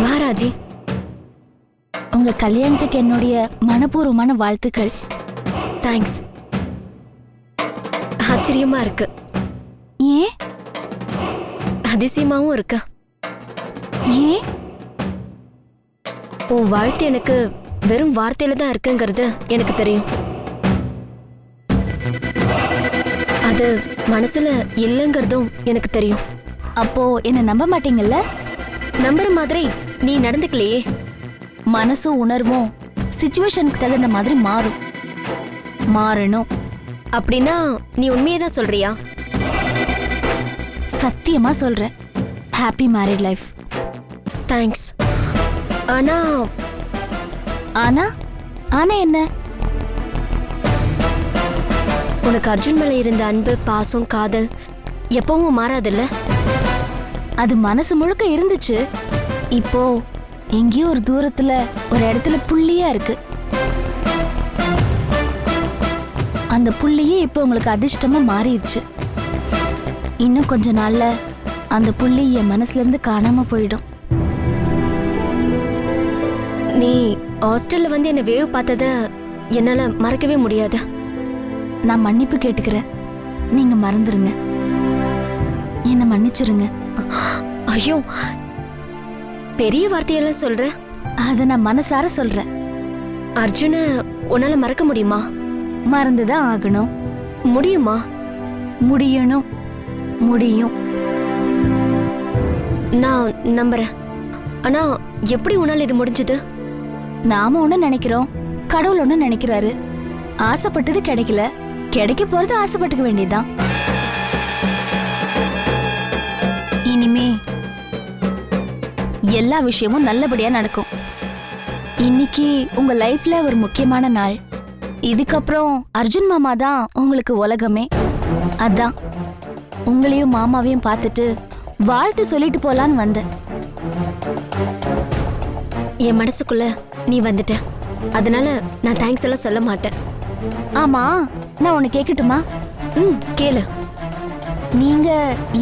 வா ராஜி. உங்க கல்யாணத்துக்கு என்னுடைய மனப்பூர்வமான வாழ்த்துக்கள். தேங்க்ஸ். ஆச்சரியமா இருக்கு. ஏன்? அதிசயமாவும் இருக்கு. ஏன்? உன் வாழ்த்து எனக்கு வெறும் வார்த்தையில தான் இருக்குங்கிறது எனக்கு தெரியும். அது மனசுல இல்லைங்கிறதும் எனக்கு தெரியும். அப்போ என்ன நம்ப மாட்டீங்கல்ல? நம்புற மாதிரி நீ நடந்துக்கலையே. மனசும் உணர்வும் சிச்சுவேஷனுக்கு தகுந்த மாதிரி மாறணும். அப்படின்னா நீ உண்மையை தான் சொல்றியா? சத்தியமா சொல்றேன். Happy married life. தேங்க்ஸ். ஆனா ஆனா ஆனா என்ன? உனக்கு அர்ஜுன் மேல இருந்த அன்பு, பாசம், காதல் எப்பவும் மாறாதுல்ல? அது மனசு முழுக்க இருந்துச்சு. இப்போ எங்கேயோ ஒரு தூரத்துல ஒரு இடத்துல புள்ளியா இருக்கு. அந்த புள்ளியே இப்போ உங்களுக்கு அதிர்ஷ்டமா மாறிடுச்சு. இன்னும் கொஞ்ச நாள்ல அந்த புள்ளி என் மனசுல இருந்து காணாம போயிடும். நீ ஹாஸ்டல்ல வந்து என்ன வேவ் பார்த்தத என்னால மறக்கவே முடியாது. நான் மன்னிப்பு கேட்டுக்கிறேன். நீங்க மறந்துருங்க. என்ன மன்னிச்சிருங்க. ஐயோ, பெரிய வார்த்தையெல்லாம் சொல்ற. அத நான் மனசார சொல்றேன். அர்ஜுன உன்னால மறக்க முடியுமா? மறந்துதான் ஆகணும். முடியுமா? முடியணும். முடியும். நான் நம்புறேன். ஆனா எப்படி உன்னால இது முடிஞ்சது? நாம ஒண்ணு நினைக்கிறோம், கடவுள் ஒண்ணு நினைக்கிறாரு. ஆசைப்பட்டது கிடைக்கல, கிடைக்க போறது ஆசைப்பட்டுக்க வேண்டியதுதான். இனிமே எல்லா விஷயமும் நல்லபடியா நடக்கும். இன்னைக்கு உங்க லைஃப்ல ஒரு முக்கியமான நாள். இதுக்கப்புறம் அர்ஜுன் மாமா தான் உங்களுக்கு உலகமே. அதான் உங்களையும் மாமாவையும் பார்த்துட்டு வாழ்த்து சொல்லிட்டு போலான்னு வந்தேன். என் மனசுக்குள்ள நீ வந்துட்ட. அதனால நான் தேங்க்ஸ் எல்லாம் சொல்ல மாட்டேன். ஆமா, நான் உன்னை கேட்கட்டுமா? கேளு. நீங்க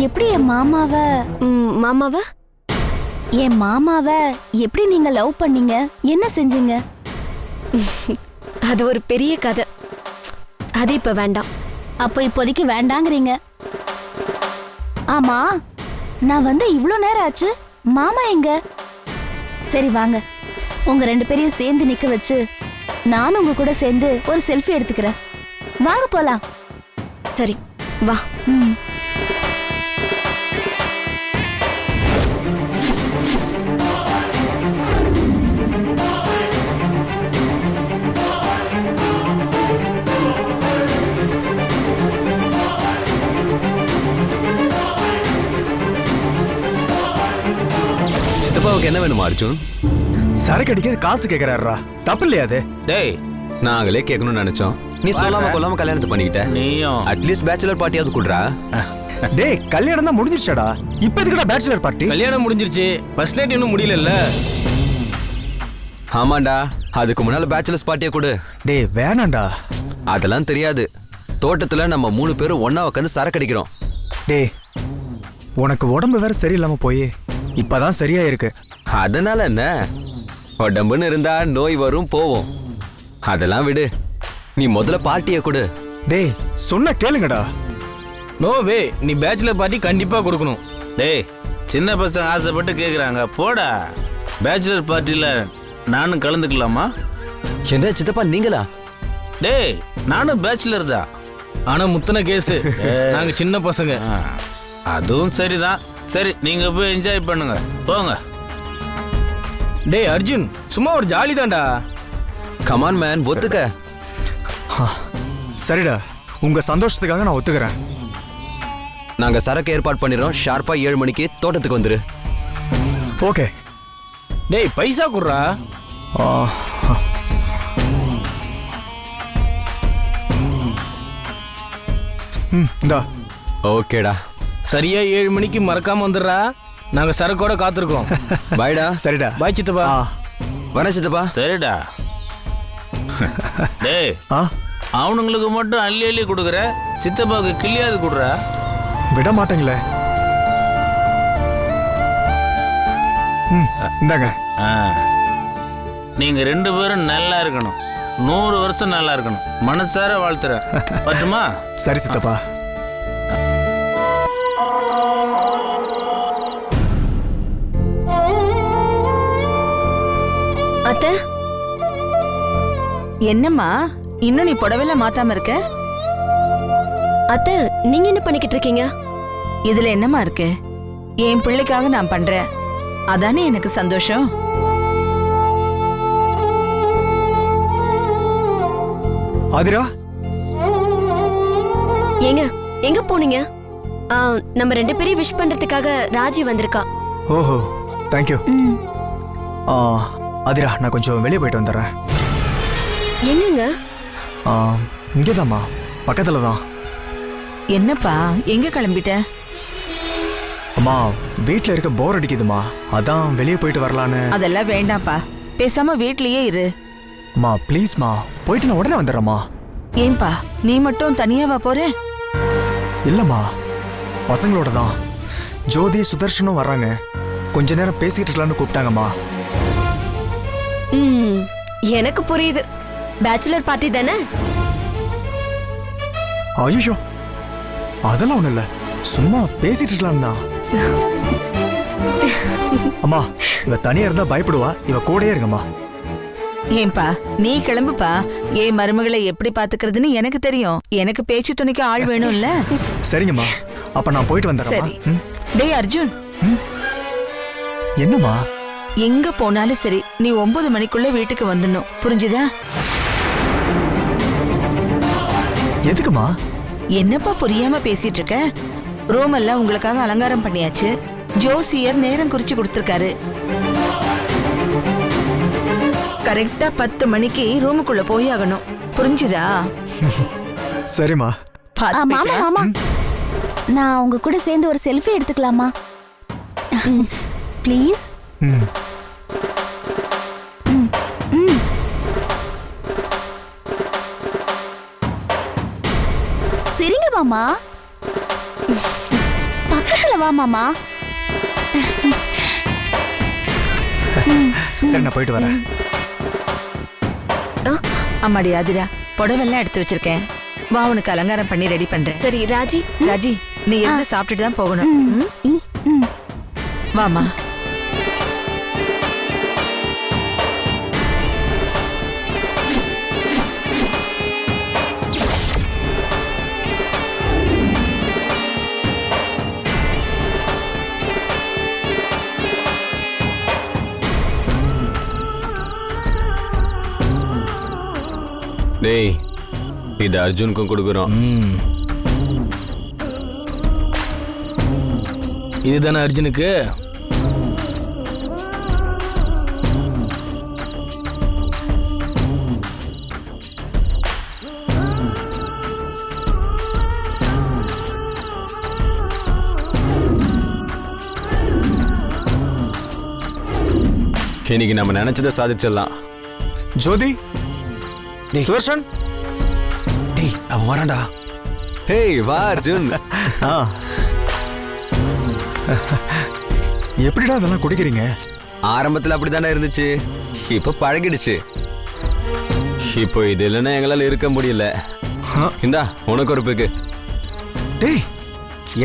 எப்படி என் மாமாவை எப்படி நீங்க லவ் பண்ணீங்க? என்ன செஞ்சீங்க? அது ஒரு பெரிய கதை. அது இப்ப வேண்டாம். அப்போ இப்போதைக்கு வேண்டாங்கிறீங்க. ஆமா, நான் வந்து இவ்ளோ நேரம் ஆச்சு. மாமா எங்க? சரி வாங்க, உங்க 2 பேரையும் சேர்ந்து நிக்க வச்சு நானும் உங்க கூட சேர்ந்து ஒரு செல்ஃபி எடுத்துக்கிறேன். வாங்க போலாம். சரி வா. சித்தப்பாவுக்கு என்ன வேணுமா அர்ஜுன்? சரக்கு அடிக்க காசு கேக்குறாரா? தப்பு இல்லையா அது? டேய், நாங்களே கேட்கணும்னு நினைச்சோம். நீ சொல்லாம கொல்லாம கல்யாணத்தை பண்ணிக்கிட்ட. நீயும் அட்லீஸ்ட் பேச்சுலர் பார்ட்டியாவது குடுறா. டேய், கல்யாணம் தான் முடிஞ்சிருச்சடா. இப்போ எதுக்குடா பேச்சுலர் பார்ட்டி? கல்யாணம் முடிஞ்சிருச்சு, ஃபர்ஸ்ட் நைட் இன்னும் முடியலல்ல. ஆமாண்டா, அதுக்கு முன்னால பேச்சுலர்ஸ் பார்ட்டியை கொடு. டேய் வேணாண்டா. அதெல்லாம் தெரியாது. தோட்டத்துல நம்ம 3 பேரும் ஒண்ணா உட்காந்து சரக்கு அடிக்கிறோம். டேய், உனக்கு உடம்பு வேற சரியில்லாம போய் இப்பதான் சரியா இருக்கு. அதனால என்ன, உடம்புன்னு இருந்தா நோய் வரும் போவோம். அதெல்லாம் விடு, நீ முதல்ல பார்ட்டியை கொடு. டேய் சொன்ன கேளுங்கடா. நோ வே, நீ பேச்சுலர் பார்ட்டி கண்டிப்பா கொடுக்கணும். டேய், சின்ன பசங்க ஆசைப்பட்டு கேக்குறாங்க, போடா. பேச்சுலர் பார்ட்டியில நானும் கலந்துக்கலாமா? என்ன சித்தப்பா நீங்களா? டேய், நானும் பேச்சுலர் தான். ஆனா முத்தன கேஸ், நாங்க சின்ன பசங்க. அதுவும் சரிதான். சரி, நீங்க போய் என்ஜாய் பண்ணுங்க, போங்க. டேய் அர்ஜுன், சும்மா ஒரு ஜாலி தான்டா. கமான் மேன், ஒத்துக்க. சரிடா, உங்க சந்தோஷத்துக்காக நான் ஒத்துக்கிறேன். நாங்க சரக்கு ஏற்பாடு பண்ணிடுறோம். ஷார்ப்பா 7 மணிக்கு தோட்டத்துக்கு வந்துரு. ஓகே. டேய் பைசா குடுறா. இந்தா. ஓகேடா. சரியா 7 மணிக்கு மறக்காம வந்துடுறா. நாங்க சரக்கோட காத்திருக்கோம். பாய்டா. சரிடா. பாய் சித்தப்பா. வர சித்தப்பா. சரிடா. டேய், அவனுங்களுக்கு மட்டும் அள்ளி அள்ளி கொடுக்குற, சித்தப்பாவுக்கு கிளியாது கொடுறா. விட மாட்டேங்களே. இந்தாங்க. நீங்க 2 பேரும் நல்லா இருக்கணும், 100 வருஷம் நல்லா இருக்கணும். மனசார வாழ்த்துறேன். பட்டுமா? சரி சித்தப்பா. அத்தை, என்னம்மா இன்னும் நீ புடவைல மாத்தாம இருக்க? அத்தை நீங்க என்ன பண்ணிக்கிட்டு இருக்கீங்க? இதுல என்னம்மா இருக்கு? என் பிள்ளைக்காக நான் பண்றேன், அதானே எனக்கு சந்தோஷம். ஆதிரா, ஏங்க எங்க போனீங்க? நம்ம 2 பேரையும் விஷ் பண்றதுக்காக ராஜி வந்திருக்கா. ஓஹோ தேங்க்யூ. ஆதிரா, நான் கொஞ்சம் வெளியே போயிட்டு வந்துடுறேன். எங்கங்க? இங்கேதாம்மா, பக்கத்துல தான். என்னப்பா எங்க கிளம்பிட்ட? அம்மா, வீட்டில் இருக்க போர் அடிக்குதுமா, அதான் வெளியே போயிட்டு வரலான்னு. அதெல்லாம் வேண்டாம்ப்பா, பேசாம வீட்லயே இரு. அம்மா ப்ளீஸ்மா, போயிட்டு நான் உடனே வந்துடுறேம்மா. ஏன்பா நீ மட்டும் தனியாவா போற? இல்லம்மா, பசங்களோட தான். ஜோதி சுதர்ஷனும் வர்றாங்க, கொஞ்ச நேரம் பேசிட்டு இருக்கலாம்னு கூப்பிட்டாங்கம்மா. எனக்கு புரியுது, பேச்சுலர் பார்ட்டி தானே? ஐயோ, அதெல்லாம் ஒண்ணும் இல்ல, சும்மா பேசிட்டு இருக்கலாம் தான். அம்மா, இவ தனியா இருந்தா பயப்படுவா, இவ கூடயே இருங்கம்மா. ஏன்பா நீ கிளம்புப்பா, ஏன் மருமகளை எப்படி பாத்துக்கிறதுன்னு எனக்கு தெரியும். எனக்கு பேச்சு துணைக்கு ஆள் வேணும்ல. சரிங்கம்மா, அப்ப நான் போயிட்டு வந்துடுறேன். சரி. டேய் அர்ஜுன், என்னம்மா? எங்க போனாலும் சரி நீ 9 மணிக்குள்ள வீட்டுக்கு வந்துடணும், புரிஞ்சுதா? எதுக்குமா? என்னப்பா புரியாம பேசிட்டு இருக்க? ரூம் எல்லாம் உங்களுக்காக அலங்காரம் பண்ணியாச்சு, ஜோசியர் நேரம் குறிச்சு கொடுத்திருக்காரு. கரெக்டா 10 மணிக்கு ரூமுக்குள்ள போய் ஆகணும், புரிஞ்சுதா? சரிம்மா. மாமா மாமா, நான் உங்க கூட சேர்ந்து ஒரு செல்ஃபி எடுத்துக்கலாமா? ப்ளீஸ். சரிங்க மாமா, பக்கத்துல வா மாமா. சரி, நான் போயிட்டு வரேன். அம்மாடி ஆதிரா, புடவெல்லாம் எடுத்து வச்சிருக்கேன், வா உனக்கு அலங்காரம் பண்ணி ரெடி பண்றேன். சரி ராஜி. ராஜி, நீ இருந்து சாப்பிட்டுட்டு தான் போகணும். வாமா. டேய், இது அர்ஜுனுக்கும் கொடுக்குறோம். இதுதானே அர்ஜுனுக்கு? இன்னைக்கு நம்ம நினைச்சதை சாதிச்சிடலாம். ஜோதி, சுதர்ஷன், டேய் அவன் வரான்டா. ஹேய் வா அர்ஜுன். எப்படிடா அதெல்லாம் குடிக்கிறீங்க? ஆரம்பத்துல அப்படித்தானே இருந்துச்சு, இப்ப பழகிடுச்சு. இப்போ இது இல்லைன்னா எங்களால இருக்க முடியல. இந்தா உனக்கு ஒரு பேக்கு. டேய்,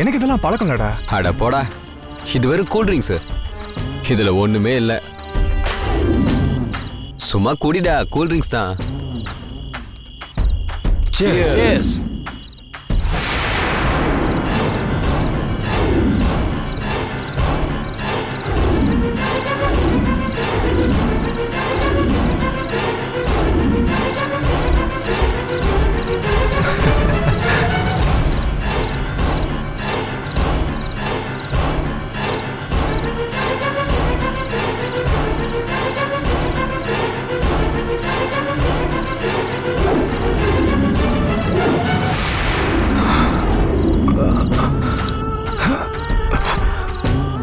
எனக்கு இதெல்லாம் பழக்கம்லடா. அட போடா, இது வெறும் கூல் ட்ரிங்க்ஸ், இதுல ஒண்ணுமே இல்லை. சும்மா குடிடா, கூல் ட்ரிங்க்ஸ் தான். Cheers.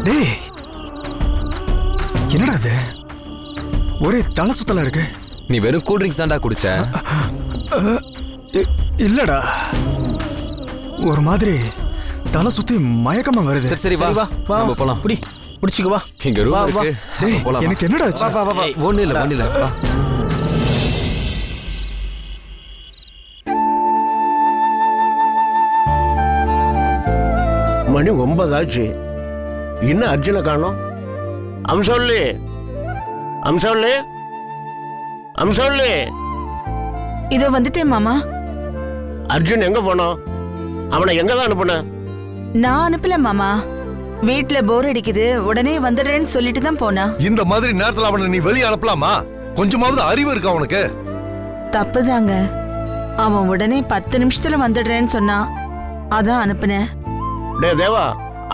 டேய், என்னடா இது? ஒரே தலை சுத்தலா இருக்கு. நீ வெறும் கூல் ட்ரிங்க்ஸ் தான்டா குடிச்ச? இல்லடா, ஒரு மாதிரி தலை சுத்தி மயக்கமா வருது. சரி சரி வா வா நம்ம போலாம். புடி. பிடிச்சிக்கு வா. இங்க ரூம் வா, இருக்கு. டேய், போலாம். எனக்கு என்னடா ஆச்சு? வா வா வா. ஒண்ணு இல்ல வா. மணி 9 ஆச்சு. இன்னும் அர்ஜுனை காணோம். அம்சவல்லி, அம்சவல்லி, அம்சவல்லி. இதோ வந்துட்டேன் மாமா. அர்ஜுன் எங்க போனோம்? அவனை எங்க தான் அனுப்புன? நான் அனுப்பல மாமா. வீட்ல போர் அடிக்குது, உடனே வந்துடுறேன்னு சொல்லிட்டு தான் போனா. இந்த மாதிரி நேரத்துல அவனை நீ வெளியே அனுப்பலாமா? கொஞ்சமாவது அறிவு இருக்கா அவனுக்கு? தப்புதாங்க. அவன் உடனே 10 நிமிஷத்துல வந்துடுறேன்னு சொன்னா, அதான் அனுப்புனேன். டே தேவா,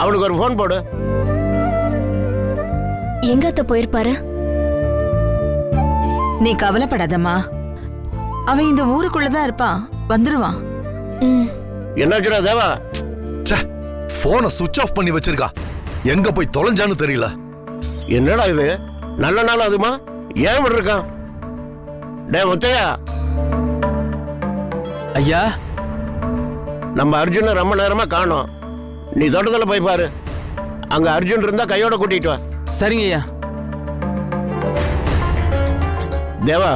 அவனுக்கு ஒரு ஃபோன் போடு. எங்க அத்தை போயிருப்பாரு? நீ கவலைப்படாதம்மா, அவன் இந்த ஊருக்குள்ளதான் இருப்பான், வந்துருவான். என்னாச்சுடா தேவா? போனை சுவிட்ச் ஆஃப் பண்ணி வச்சிருக்கா. எங்க போய் தொலைஞ்சான்னு தெரியல. என்னடா இது? நல்ல நாள் அதுமா, ஏன் விட்டுருக்கான்? டே முத்தையா. ஐயா, நம்ம அர்ஜுனை ரொம்ப நேரமா காணோம். நீ தோட்டத்துல போய் பாரு. அங்க அர்ஜுன் இருந்தா கையோட கூட்டிட்டு வா. சரிங்க ஐயா. தேவா,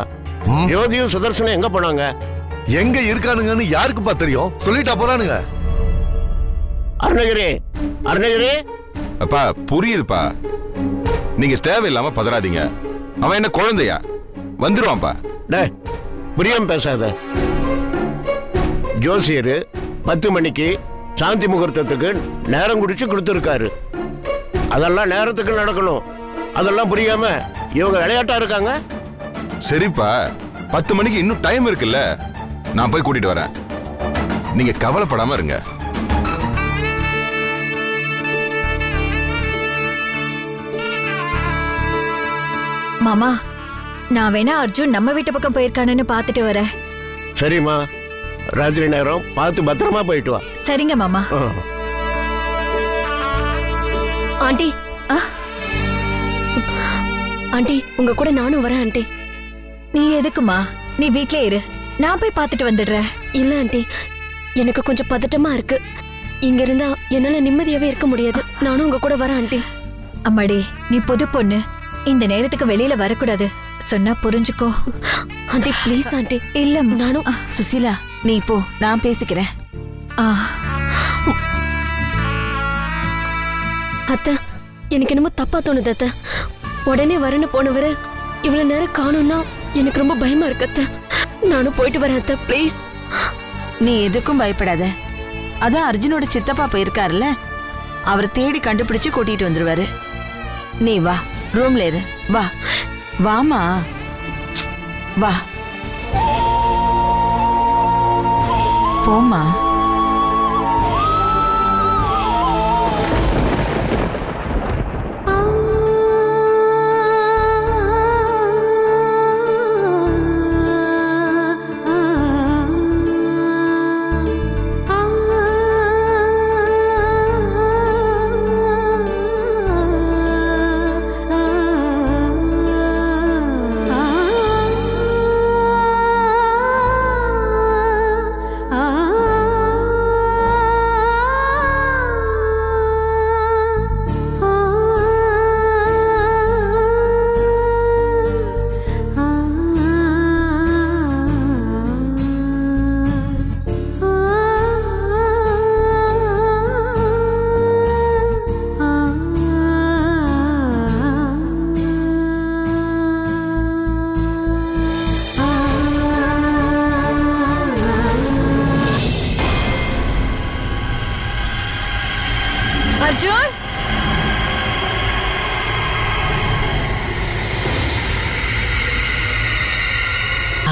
ஜோதியும் சுதர்சனும் எங்க போனாங்க? எங்க இருக்கானுங்கன்னு யாருக்குப்பா தெரியும்? சொல்லிட்டா போறானுங்க. அருணகிரி, அருணகிரி. அப்பா புரியுதுப்பா, நீங்க தேவையில்லாம பதறாதீங்க. அவன் என்ன குழந்தையா? வந்துருவான்ப்பா. டே புரியாம பேசாத. ஜோசியர் 10 மணிக்கு சாந்தி முகூர்த்தத்துக்கு நேரம் குடிச்சு கொடுத்துருக்காரு. அதெல்லாம் நேரத்துக்கு நடக்கணும். அதெல்லாம் புரியாம இவங்க விளையாட்டா இருக்காங்க. சரிப்பா, 10 மணிக்கு இன்னும் டைம் இருக்குல்ல, நான் போய் கூட்டிட்டு வரேன். நீங்க கவலைப்படாம இருங்க. மாமா, நான் வேணா அர்ஜுன் நம்ம வீட்டு பக்கம் போயிருக்கானு பாத்துட்டு வரேன். சரிம்மா, ராத்திரி நேரம் பார்த்து பத்திரமா போயிட்டு வா. சரிங்க மாமா. ஆண்டி, ஆண்டி உங்க கூட நானும் வரேன் ஆண்டி. நீ எதுக்குமா? நீ வீட்லயே இரு, நான் போய் பாத்துட்டு வந்துடுறேன். இல்ல ஆண்டி, எனக்கு கொஞ்சம் பதட்டமா இருக்கு. இங்க இருந்தா என்னால நிம்மதியாவே இருக்க முடியாது. நானும் உங்க கூட வரேன் ஆண்டி. அம்மாடி, நீ புது பொண்ணு, இந்த நேரத்துக்கு வெளியில வரக்கூடாது, சொன்னா புரிஞ்சுக்கோ. Aunty please aunty. இல்ல நானும். சுசீலா, நீ போ, நான் பேசிக்கிறேன். அத்தை, எனக்கு என்னமோ தப்பா தோணுது அத்தை. உடனே வரேன்னு போனவரை இவ்வளவு நேரம் காணும்னா எனக்கு ரொம்ப பயமா இருக்கு அத்தை. நானும் போயிட்டு வரேன் அத்தை, ப்ளீஸ். நீ எதுக்கும் பயப்படாத. அதான் அர்ஜுனோட சித்தப்பா போயிருக்காருல்ல, அவர் தேடி கண்டுபிடிச்சு கூட்டிட்டு வந்துருவாரு. நீ வா, ரூம்ல இரு. வா வாமா, வா போமா. அர்ஜுன்,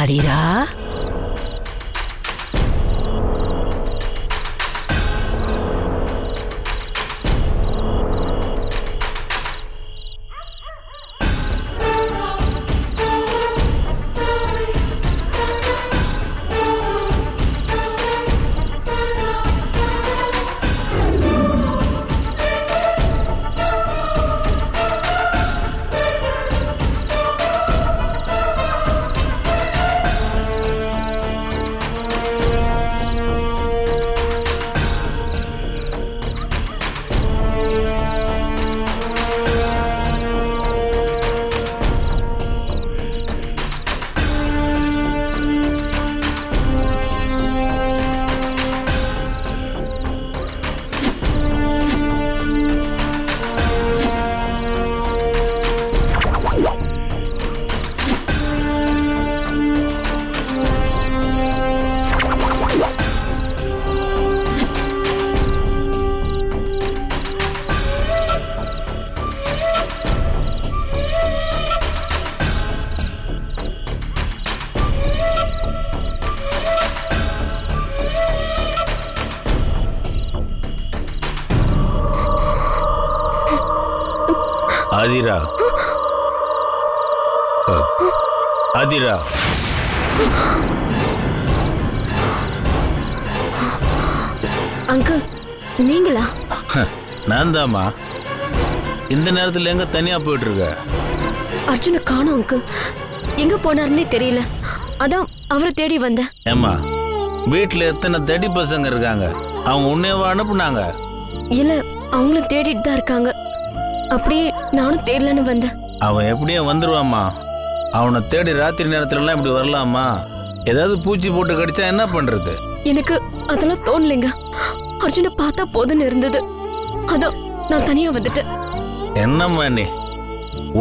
அதிரா, ஆதிரா ஆதிரா அங்கிள் நீங்களா? நான் தாம்மா. இந்த நேரத்தில் எங்க தனியா போயிட்டு இருக்க? அர்ஜுனை காணோம் அங்கிள். எங்க போனாருன்னே தெரியல. அதான் அவரை தேடி வந்தேன். ஏம்மா, வீட்டில் எத்தனை தடி பசங்க இருக்காங்க, அவங்க உன்னையவா அனுப்புனாங்க? இல்ல, அவங்களும் தேடிட்டு தான் இருக்காங்க. அப்படியே நானும் தேடலன்னு வந்தேன். அவன் எப்படியும் வந்துருவாம்மா. அவனை தேடி ராத்திரி நேரத்துலலாம் இப்படி வரலாமா? ஏதாவது பூச்சி போட்டு கடிச்சா என்ன பண்றது? எனக்கு அதெல்லாம் தோணலைங்க. அர்ஜுனை பார்த்தா போதுன்னு இருந்தது. அதான் நான் தனியா வந்துட்டேன். என்னம்மா நீ,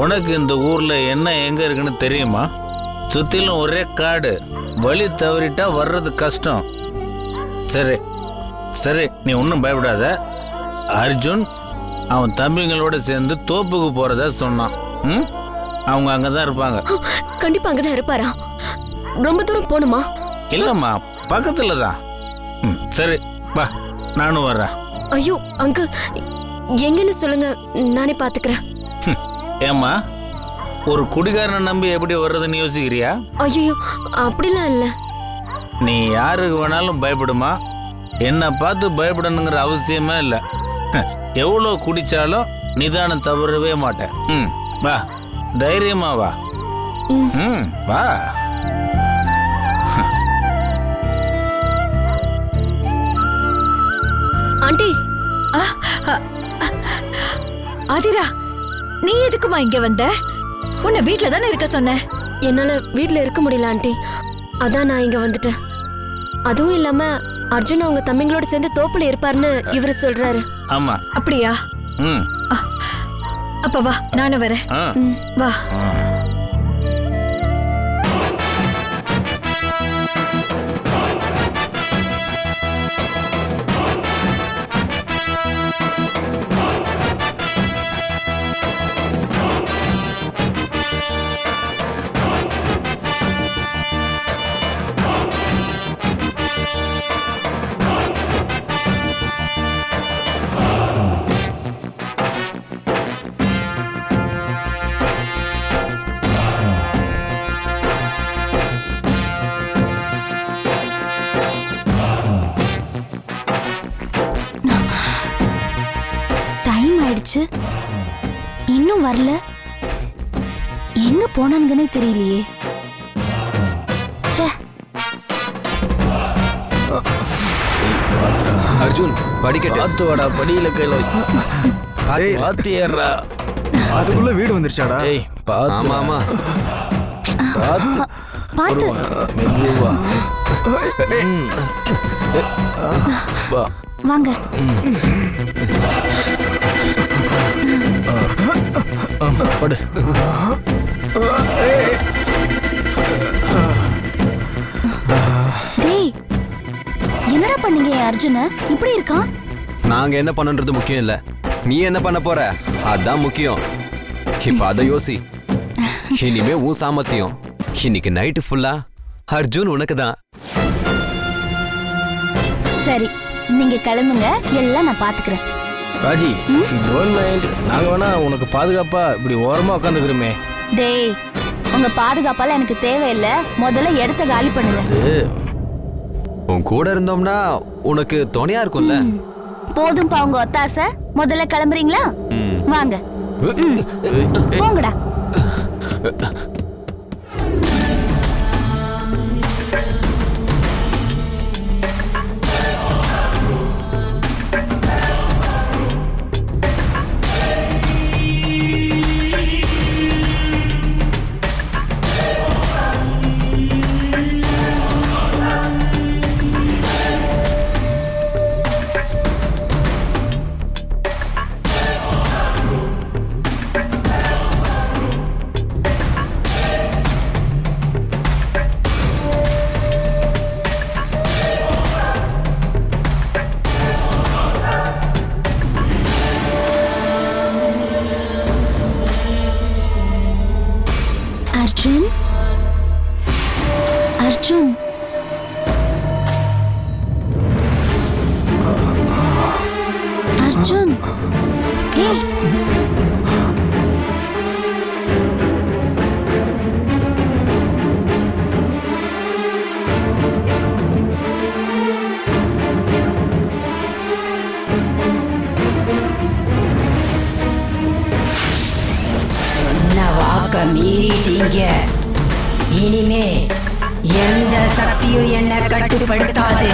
உனக்கு இந்த ஊர்ல என்ன எங்க இருக்குன்னு தெரியுமா? சுத்திலும் ஒரே காடு, வழி தவறிட்டா வர்றது கஷ்டம். சரி சரி, நீ ஒன்றும் பயப்படாத. அர்ஜுன் அவன் தம்பிங்களோட சேர்ந்து தோப்புக்கு போறதா சொன்னான். அவங்க அங்கதான் இருப்பாங்க. கண்டிப்பா அங்கதான் இருப்பாரா? ரொம்ப தூரம் போகணுமா? இல்லம்மா, பக்கத்துல தான். சரி வா, நானும் வர்றேன். ஐயோ அங்கிள், எங்கன்னு சொல்லுங்க, நானே பாத்துக்கிறேன். ஏம்மா, ஒரு குடிகாரனை நம்பி எப்படி வர்றதுன்னு யோசிக்கிறியா? ஐயோ அப்படிலாம் இல்ல. நீ யாருக்கு வேணாலும் பயப்படுமா, என்னை பார்த்து பயப்படணுங்கிற அவசியமே இல்லை. எவ்வளோ குடிச்சாலும் நிதானம் தவறவே மாட்டேன். வா, தைரியமா வா. வா. ஆண்டி. ஆதிரா, நீ எதுக்குமா இங்க வந்த? உன்னை வீட்ல தானே இருக்க சொன்ன. என்னால வீட்ல இருக்க முடியல ஆண்டி, அதான் நான் இங்க வந்துட்டேன். அதுவும் இல்லாம அர்ஜுன் அவங்க தம்பிங்களோட சேர்ந்து தோப்புல இருப்பாருன்னு இவரு சொல்றாரு. ஆமா. அப்படியா? அப்ப வா, நானும் வரேன். வா. இன்னும் வரல. எங்க போனானுங்கன்னே தெரியலையே. அர்ஜுன், படிக்கட்டு பார்த்து வாடா, படியில கையில பார்த்து ஏறா. அதுக்குள்ள வீடு வந்துருச்சாடா? ஏய் பார்த்து. ஆமா பார்த்து மெதுவா வா. வாங்க. படு. டேய், என்னடா பண்ணீங்க அர்ஜுன? இப்படி இருக்கான். நாங்க என்ன பண்ணன்றது முக்கியம் இல்ல, நீ என்ன பண்ண போற அதான் முக்கியம். இப்ப அத யோசி. இனிமே உன் சாமர்த்தியம். இன்னைக்கு நைட்டு ஃபுல்லா அர்ஜுன் உனக்கு தான். சரி, நீங்க கிளம்புங்க, எல்லாம் நான் பாத்துக்கிறேன். Raji, don't mind. நாங்க வேணா உனக்கு பாதுகாப்பா இப்படி ஓரமா உட்காந்துக்கிறோமே. டேய், உங்க பாதுகாப்பால எனக்கு தேவையில்லை. முதல்ல இடத்த காலி பண்ணுங்க. உன் கூட இருந்தோம்னா உனக்கு துணையா இருக்கும்ல. போதும்பா உங்க ஒத்தாசை. முதல்ல கிளம்புறீங்களா? வாங்க. போங்கடா. அர்ஜுன், அர்ஜுன், அர்ஜுன், ஏய் காப்பாத்திட்டீங்க. இனிமே எந்த சக்தியும் என்ன கட்டுப்படுத்தாது.